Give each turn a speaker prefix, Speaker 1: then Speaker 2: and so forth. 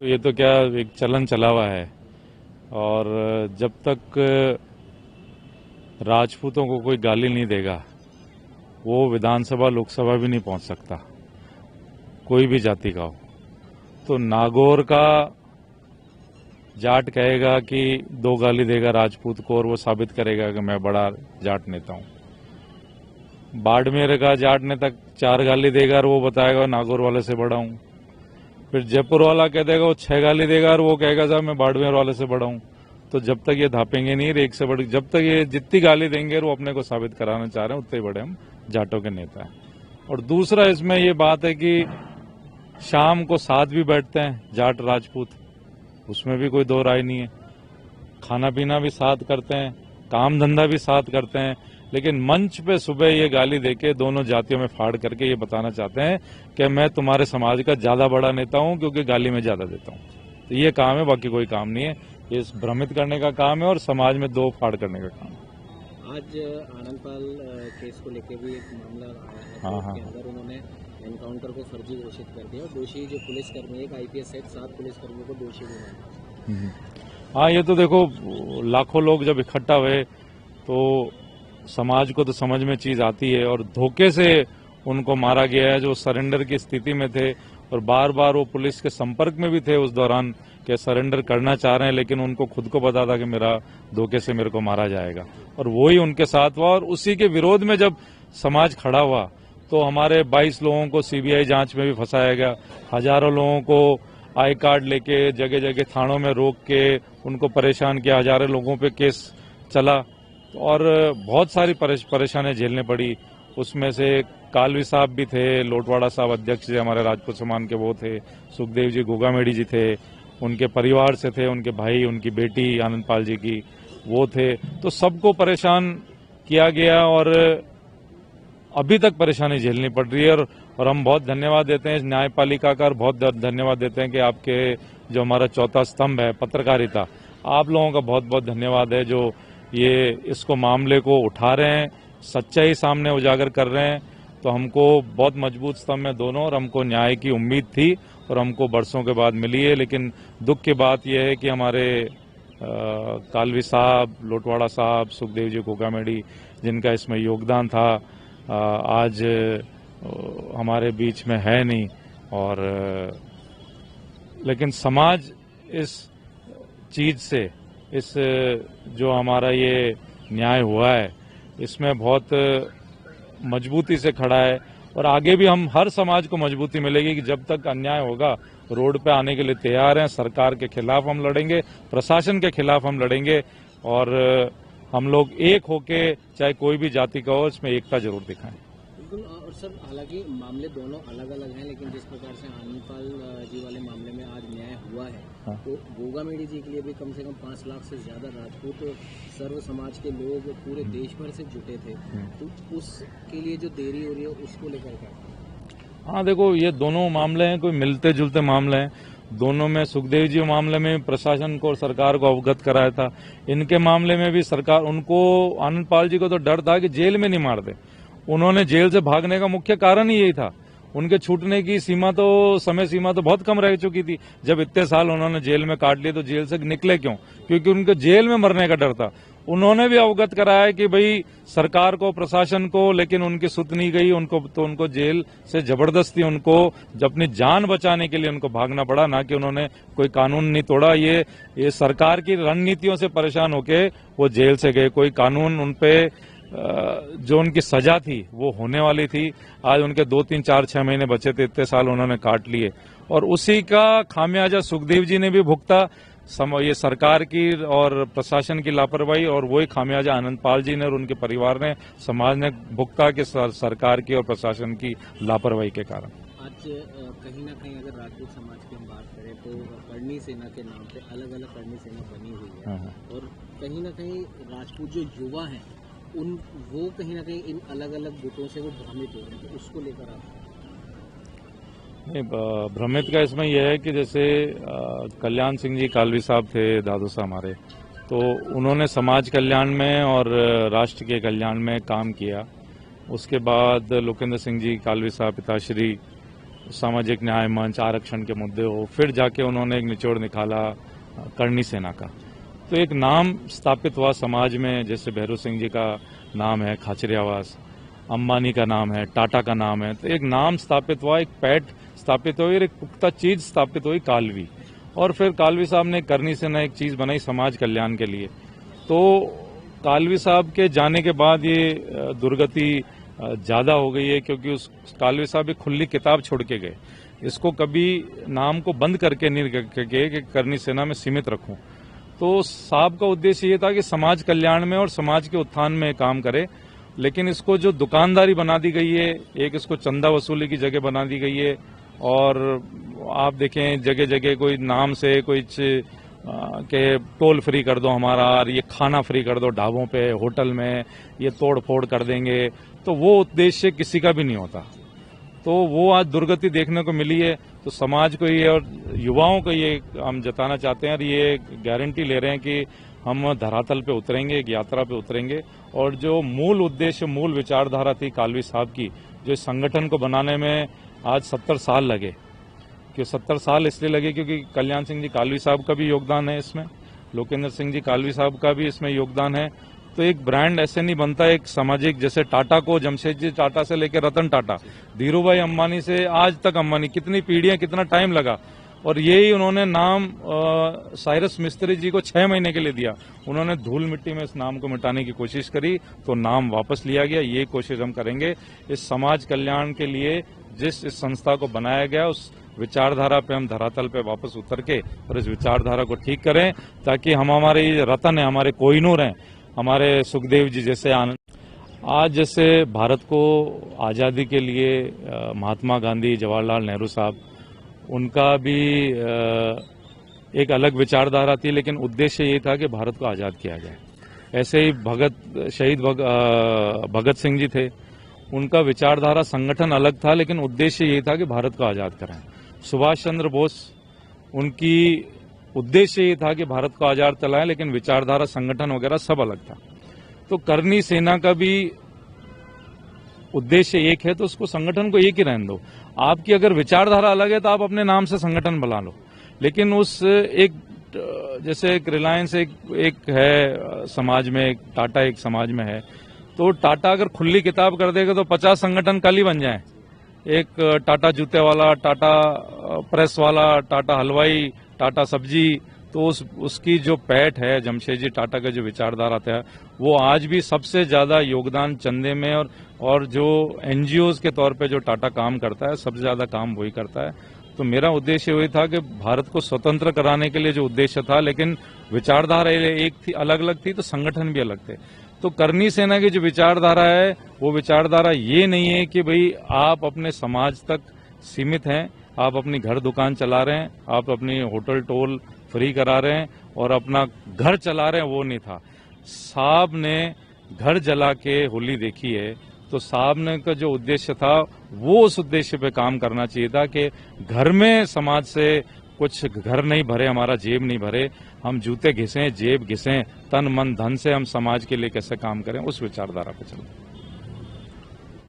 Speaker 1: ये तो क्या एक चलन चला हुआ है और जब तक राजपूतों को कोई गाली नहीं देगा वो विधानसभा लोकसभा भी नहीं पहुंच सकता, कोई भी जाति का हो। तो नागौर का जाट कहेगा कि 2 गाली देगा राजपूत को और वो साबित करेगा कि मैं बड़ा जाट नेता हूं। बाड़मेर का जाट नेता 4 गाली देगा और वो बताएगा नागौर वाले से बड़ा हूं। फिर जयपुर वाला कह देगा वो 6 गाली देगा और वो कहेगा साहब मैं बाड़मेर वाले से बड़ा हूं। तो जब तक ये धापेंगे नहीं, एक से बड़ी जब तक ये जितनी गाली देंगे वो अपने को साबित कराना चाह रहे हैं उतने बड़े हम जाटों के नेता हैं। और दूसरा इसमें ये बात है कि शाम को साथ भी बैठते हैं जाट राजपूत, उसमें भी कोई दो राय नहीं है। खाना पीना भी साथ करते हैं, काम धंधा भी साथ करते हैं, लेकिन मंच पे सुबह ये गाली देके दोनों जातियों में फाड़ करके ये बताना चाहते हैं कि मैं तुम्हारे समाज का ज्यादा बड़ा नेता हूं क्योंकि गाली में ज्यादा देता हूं। तो ये काम है, बाकी कोई काम नहीं है। ये भ्रमित करने का काम है और समाज में दो फाड़ करने का काम है।
Speaker 2: आज आनंदपाल केस को लेकर भी एक मामला आया है के अंदर उन्होंने एनकाउंटर को फर्जी घोषित कर दिया और दोषी जो पुलिसकर्मी, एक आईपीएस सहित 7 पुलिसकर्मियों को दोषी बनाया।
Speaker 1: हाँ, ये तो देखो लाखों लोग जब इकट्ठा हुए तो समाज को तो समझ में चीज आती है और धोखे से उनको मारा गया है जो सरेंडर की स्थिति में थे और बार बार वो पुलिस के संपर्क में भी थे उस दौरान कि सरेंडर करना चाह रहे हैं, लेकिन उनको खुद को पता था कि मेरा धोखे से मेरे को मारा जाएगा और वही उनके साथ हुआ। और उसी के विरोध में जब समाज खड़ा हुआ तो हमारे 22 लोगों को सीबीआई जांच में भी फंसाया गया, हजारों लोगों को आई कार्ड लेके जगह जगह थानों में रोक के उनको परेशान किया, हजारों लोगों पे केस चला और बहुत सारी परेशानियां झेलने पड़ी। उसमें से कालवी साहब भी थे, लोटवाड़ा साहब अध्यक्ष थे हमारे राजपूत समाज के, वो थे, सुखदेव जी गोगामेड़ी जी थे, उनके परिवार से थे, उनके भाई, उनकी बेटी आनंदपाल जी की वो थे। तो सबको परेशान किया गया और अभी तक परेशानी झेलनी पड़ रही है। और हम बहुत धन्यवाद देते हैं न्यायपालिका का, बहुत धन्यवाद देते हैं कि आपके जो हमारा चौथा स्तंभ है पत्रकारिता, आप लोगों का बहुत बहुत धन्यवाद है जो ये इसको मामले को उठा रहे हैं, सच्चाई सामने उजागर कर रहे हैं। तो हमको बहुत मजबूत स्तंभ है दोनों और हमको न्याय की उम्मीद थी और हमको बरसों के बाद मिली है। लेकिन दुख की बात यह है कि हमारे कालवी साहब, लोटवाड़ा साहब, सुखदेव जी गोगामेड़ी जिनका इसमें योगदान था आज हमारे बीच में है नहीं। और लेकिन समाज इस चीज से, इस जो हमारा ये न्याय हुआ है इसमें बहुत मजबूती से खड़ा है और आगे भी हम हर समाज को मजबूती मिलेगी कि जब तक अन्याय होगा रोड पे आने के लिए तैयार हैं। सरकार के खिलाफ हम लड़ेंगे, प्रशासन के खिलाफ हम लड़ेंगे और हम लोग एक होके चाहे कोई भी जाति का हो इसमें एकता जरूर दिखाएं।
Speaker 2: और सर, हालांकि मामले दोनों अलग अलग हैं, लेकिन जिस प्रकार से आनंदपाल जी वाले मामले में आज न्याय हुआ है तो गोगामेड़ी जी के लिए भी कम से कम 5 लाख से ज्यादा राजपूत सर्व समाज के लोग पूरे देश भर से जुटे थे, तो उसके लिए जो देरी हो रही है उसको लेकर क्या?
Speaker 1: हाँ देखो, ये दोनों मामले हैं, कोई मिलते जुलते मामले हैं। दोनों में सुखदेव जी मामले में प्रशासन को और सरकार को अवगत कराया था, इनके मामले में भी सरकार, उनको आनंदपाल जी को तो डर था कि जेल में नहीं मार दे। उन्होंने जेल से भागने का मुख्य कारण ही यही था। उनके छूटने की सीमा तो, समय सीमा तो बहुत कम रह चुकी थी। जब इतने साल उन्होंने जेल में काट लिए तो जेल से निकले क्यों? क्योंकि उनको जेल में मरने का डर था। उन्होंने भी अवगत कराया कि भाई सरकार को, प्रशासन को, लेकिन उनकी सुध नहीं गई, उनको जेल से जबरदस्ती उनको अपनी जान बचाने के लिए उनको भागना पड़ा, ना कि उन्होंने कोई कानून नहीं तोड़ा। ये सरकार की रणनीतियों से परेशान होके वो जेल से गए। कोई कानून उनपे जो उनकी सजा थी वो होने वाली थी, आज उनके 2, 3, 4, 6 महीने बचे थे, इतने साल उन्होंने काट लिए और उसी का खामियाजा सुखदेव जी ने भी भुगता। ये सरकार की और प्रशासन की लापरवाही और वही खामियाजा आनंदपाल जी ने और उनके परिवार ने, समाज ने भुगता कि सरकार की और प्रशासन की लापरवाही के कारण।
Speaker 2: आज कहीं ना कहीं अगर राजपूत समाज की हम बात करें तो करणी सेना के नाम पे अलग अलग करणी सेना बनी हुई है और कहीं ना कहीं राजपूत जो युवा हैं वो कहीं ना कहीं इन अलग अलग गुटों से वो भ्रमित हो रहे हैं, तो उसको लेकर आप?
Speaker 1: नहीं, भ्रमित का इसमें यह है कि जैसे कल्याण सिंह जी कालवी साहब थे, दादू साहब हमारे, तो उन्होंने समाज कल्याण में और राष्ट्र के कल्याण में काम किया। उसके बाद लोकेंद्र सिंह जी कालवी साहब पिताश्री सामाजिक न्याय मंच, आरक्षण के मुद्दे हो, फिर जाके उन्होंने एक निचोड़ निकाला करणी सेना का। तो एक नाम स्थापित हुआ समाज में, जैसे भैरव सिंह जी का नाम है खाचरियावास, अंबानी का नाम है, टाटा का नाम है। तो एक नाम स्थापित हुआ, एक पैठ स्थापित हुई और एक पुख्ता चीज स्थापित हुई कालवी। और फिर कालवी साहब ने करनी सेना एक चीज बनाई समाज कल्याण के लिए। तो कालवी साहब के जाने के बाद ये दुर्गति ज्यादा हो गई है, क्योंकि उस कालवी साहब एक खुली किताब छोड़ के गए। इसको कभी नाम को बंद करके नहीं गए कि करनी सेना में सीमित रखूं। तो साहब का उद्देश्य ये था कि समाज कल्याण में और समाज के उत्थान में काम करे, लेकिन इसको जो दुकानदारी बना दी गई है, एक इसको चंदा वसूली की जगह बना दी गई है। और आप देखें जगह जगह कोई नाम से कोई के टोल फ्री कर दो हमारा, और ये खाना फ्री कर दो ढाबों पे, होटल में, ये तोड़ फोड़ कर देंगे। तो वो उद्देश्य किसी का भी नहीं होता। तो वो आज दुर्गति देखने को मिली है। तो समाज को ये और युवाओं को ये हम जताना चाहते हैं और ये गारंटी ले रहे हैं कि हम धरातल पे उतरेंगे, एक यात्रा पे उतरेंगे। और जो मूल उद्देश्य, मूल विचारधारा थी कालवी साहब की, जो इस संगठन को बनाने में आज 70 साल लगे। कि 70 साल इसलिए लगे क्योंकि कल्याण सिंह जी कालवी साहब का भी योगदान है इसमें, लोकेंद्र सिंह जी कालवी साहब का भी इसमें योगदान है। तो एक ब्रांड ऐसे नहीं बनता, एक सामाजिक, जैसे टाटा को जमशेदजी टाटा से लेकर रतन टाटा, धीरूभाई अंबानी से आज तक अंबानी, कितनी पीढ़ियां, कितना टाइम लगा। और यही उन्होंने नाम साइरस मिस्त्री जी को 6 महीने के लिए दिया। उन्होंने धूल मिट्टी में इस नाम को मिटाने की कोशिश करी, तो नाम वापस लिया गया। ये कोशिश हम करेंगे इस समाज कल्याण के लिए, जिस इस संस्था को बनाया गया, उस विचारधारा पे हम धरातल पे वापस उतर के और इस विचारधारा को ठीक करें, ताकि हम हमारे रतन है, हमारे कोहिनूर हैं, हमारे सुखदेव जी जैसे आनंद। आज जैसे भारत को आजादी के लिए महात्मा गांधी, जवाहरलाल नेहरू साहब, उनका भी एक अलग विचारधारा थी, लेकिन उद्देश्य ये था कि भारत को आजाद किया जाए। ऐसे ही शहीद भगत सिंह जी थे, उनका विचारधारा, संगठन अलग था, लेकिन उद्देश्य ये था कि भारत को आजाद कराएं। सुभाष चंद्र बोस, उनकी उद्देश्य ये था कि भारत को आजाद कराएं, लेकिन विचारधारा, संगठन वगैरह सब अलग था। तो करनी सेना का भी उद्देश्य एक है, तो उसको, संगठन को एक ही रहने दो। आपकी अगर विचारधारा अलग है तो आप अपने नाम से संगठन बुला लो, लेकिन उस एक, जैसे एक रिलायंस एक है समाज में, एक टाटा एक समाज में है, तो टाटा अगर खुली किताब कर देगा तो 50 संगठन कल ही बन जाए। एक टाटा जूते वाला, टाटा प्रेस वाला, टाटा हलवाई, टाटा सब्जी। तो उसकी जो पैठ है, जमशेदजी टाटा का जो विचारधारा था, वो आज भी सबसे ज्यादा योगदान चंदे में और जो एनजीओज के तौर पे जो टाटा काम करता है, सबसे ज्यादा काम वही करता है। तो मेरा उद्देश्य वही था कि भारत को स्वतंत्र कराने के लिए जो उद्देश्य था, लेकिन विचारधारा एक थी, अलग अलग थी, तो संगठन भी अलग थे। तो करनी सेना की जो विचारधारा है, वो विचारधारा ये नहीं है कि भाई आप अपने समाज तक सीमित हैं, आप अपनी घर दुकान चला रहे हैं, आप अपनी होटल टोल फ्री करा रहे हैं और अपना घर चला रहे हैं, वो नहीं था। साहब ने घर जला के होली देखी है, तो साहब ने का जो उद्देश्य था, वो उस उद्देश्य पे काम करना चाहिए था कि घर में समाज से कुछ घर नहीं भरे, हमारा जेब नहीं भरे, हम जूते घिसें, जेब घिसें, तन मन धन से हम समाज के लिए कैसे काम करें, उस विचारधारा पे चलें।